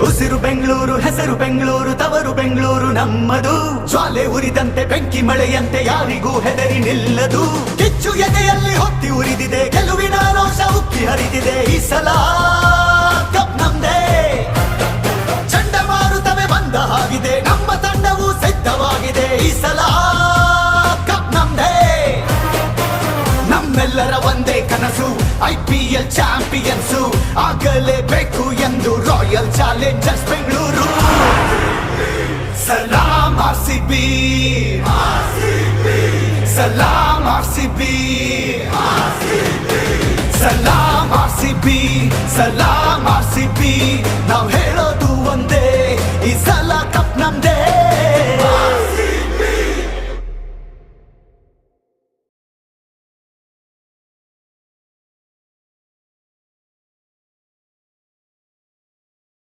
ಉಸಿರು ಬೆಂಗಳೂರು, ಹೆಸರು ಬೆಂಗಳೂರು, ತವರು ಬೆಂಗಳೂರು ನಮ್ಮದು. ಜ್ವಾಲೆ ಉರಿದಂತೆ ಬೆಂಕಿ ಮಳೆಯಂತೆ ಯಾರಿಗೂ ಹೆದರಿ ನಿಲ್ಲದು. ಕಿಚ್ಚು ಎದೆಯಲ್ಲಿ ಹೊತ್ತಿ ಉರಿದಿದೆ, ಗೆಲುವಿನ ರೋಷ ಉಕ್ಕಿ ಹರಿದಿದೆ. ಈ ಸಲ ಕಪ್ ನಮ್ದೇ. ಚಂಡಮಾರುತವೇ ಬಂದ ಹಾಗಿದೆ, ನಮ್ಮ ತಂಡವು ಸಿದ್ಧವಾಗಿದೆ. ಈ ಸಲ ಕಪ್ ನಮ್ದೇ. ನಮ್ಮೆಲ್ಲರ ಒಂದೇ ಕನಸು, IPL ಚಾಂಪಿಯನ್ಸು ಆಗಲೇಬೇಕು ಎಂದು ರಾಯಲ್ ಚಾಲೆಂಜರ್ಸ್ ಬೆಂಗಳೂರು. ಸಲಾಂ RCB, ಸಲಾಂ RCB, ಸಲಾಂ RCB, ಸಲಾಂ RCB. ನಾವು ಹೇಳೋದು ಒಂದೇ, ಈ ಸಲ ಕಪ್ ನಮ್ದೇ.